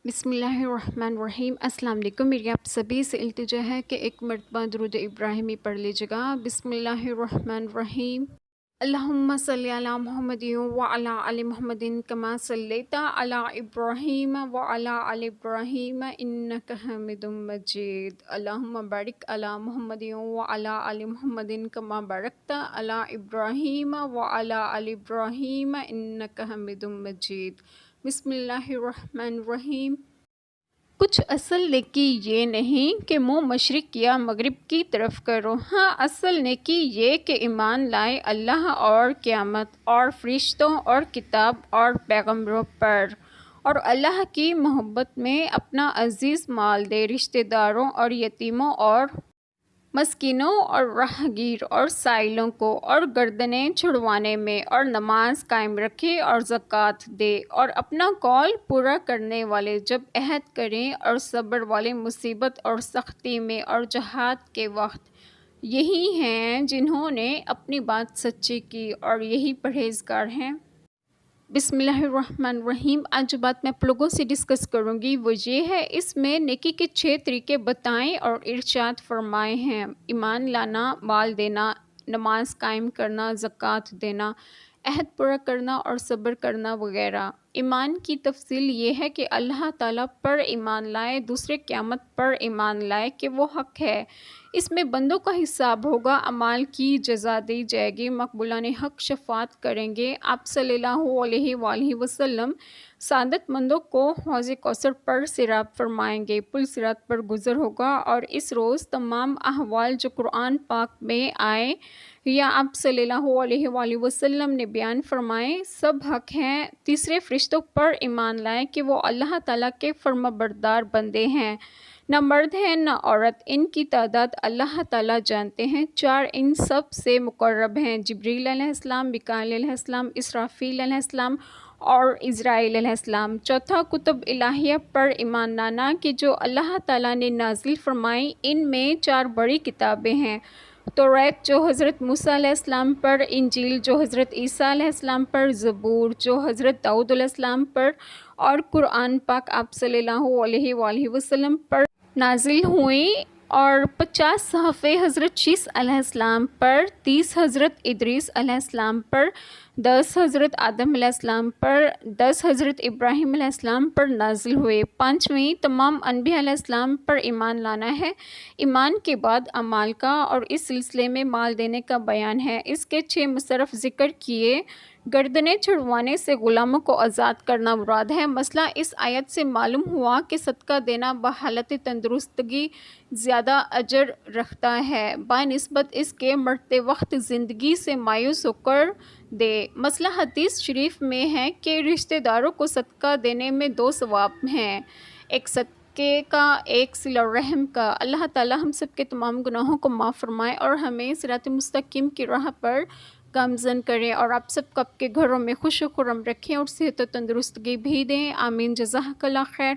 بسم اللہ الرحمن الرحیم۔ السلام علیکم۔ میری آپ سبھی سے التجا ہے کہ ایک مرتبہ درود ابراہیمی پڑھ لیجیے گا۔ بسم اللہ الرحمن الرحیم۔ اللہم صلی علی محمد وعلی آل محمد کما صلیت علی ابراہیم وعلی آل ابراہیم انک حمید مجید۔ اللہم بارک علی محمد وعلی آل محمد کما بارکت علی ابراہیم وعلی آل ابراہیم انک حمید مجید۔ بسم اللہ الرحمن الرحیم۔ کچھ اصل نیکی یہ نہیں کہ منہ مشرق یا مغرب کی طرف کرو، ہاں اصل نیکی یہ کہ ایمان لائے اللہ اور قیامت اور فرشتوں اور کتاب اور پیغمبروں پر، اور اللہ کی محبت میں اپنا عزیز مال دے رشتہ داروں اور یتیموں اور مسکینوں اور راہگیر اور سائلوں کو، اور گردنیں چھڑوانے میں، اور نماز قائم رکھے اور زکوٰۃ دے، اور اپنا قول پورا کرنے والے جب عہد کریں، اور صبر والے مصیبت اور سختی میں اور جہاد کے وقت۔ یہی ہیں جنہوں نے اپنی بات سچی کی، اور یہی پرہیزگار ہیں۔ بسم اللہ الرحمن الرحیم۔ آج جو بات میں آپ لوگوں سے ڈسکس کروں گی وہ یہ ہے، اس میں نیکی کے 6 طریقے بتائیں اور ارشاد فرمائے ہیں: ایمان لانا، مال دینا، نماز قائم کرنا، زکوٰۃ دینا، عہد پورا کرنا اور صبر کرنا وغیرہ۔ ایمان کی تفصیل یہ ہے کہ اللہ تعالیٰ پر ایمان لائے، دوسرے قیامت پر ایمان لائے کہ وہ حق ہے، اس میں بندوں کا حساب ہوگا، اعمال کی جزا دی جائے گی، مقبولان حق شفاعت کریں گے، آپ صلی اللہ علیہ وآلہ وسلم سعادت مندوں کو حوض کوثر پر سیراب فرمائیں گے، پل صراط پر گزر ہوگا، اور اس روز تمام احوال جو قرآن پاک میں آئے یا آپ صلی اللہ علیہ وآلہ وسلم نے بیان فرمائے سب حق ہیں۔ تیسرے، فرشتوں پر ایمان لائے کہ وہ اللہ تعالیٰ کے فرمانبردار بندے ہیں، نہ مرد ہیں نہ عورت، ان کی تعداد اللہ تعالیٰ جانتے ہیں۔ 4، ان سب سے مقرب ہیں جبریل علیہ السلام، میکائیل علیہ السلام، اسرافیل علیہ السلام اور عزرائیل علیہ السلام۔ چوتھا، کتب الہیہ پر ایمان لانا کہ جو اللہ تعالیٰ نے نازل فرمائی، ان میں 4 بڑی کتابیں ہیں: توریت جو حضرت موسیٰ علیہ السلام پر، انجیل جو حضرت عیسیٰ علیہ السلام پر، زبور جو حضرت داؤد علیہ السلام پر، اور قرآن پاک آپ صلی اللہ علیہ وآلہ وسلم پر نازل ہوئی، اور 50 صحائف حضرت شیس علیہ السلام پر، 30 حضرت ادریس علیہ السلام پر، 10 حضرت آدم علیہ السلام پر، 10 حضرت ابراہیم علیہ السلام پر نازل ہوئے۔ 5ویں، تمام انبیاء علیہ السلام پر ایمان لانا ہے۔ ایمان کے بعد اعمال کا اور اس سلسلے میں مال دینے کا بیان ہے۔ اس کے 6 مصرف ذکر کیے۔ گردنیں چھڑوانے سے غلاموں کو آزاد کرنا مراد ہے۔ مسئلہ اس آیت سے معلوم ہوا کہ صدقہ دینا بحالت تندرستگی زیادہ اجر رکھتا ہے بنسبت اس کے مرتے وقت زندگی سے مایوس ہو کر دے۔ مسئلہ حدیث شریف میں ہے کہ رشتہ داروں کو صدقہ دینے میں 2 ثواب ہیں، ایک صدقے کا، ایک صلہ الرحم کا۔ اللہ تعالیٰ ہم سب کے تمام گناہوں کو معاف فرمائے اور ہمیں صراط مستقیم کی راہ پر گامزن کرے، اور آپ سب کو آپ کے گھروں میں خوش و خرم رکھیں اور صحت و تندرستگی بھی دیں۔ آمین۔ جزاک اللہ خیر۔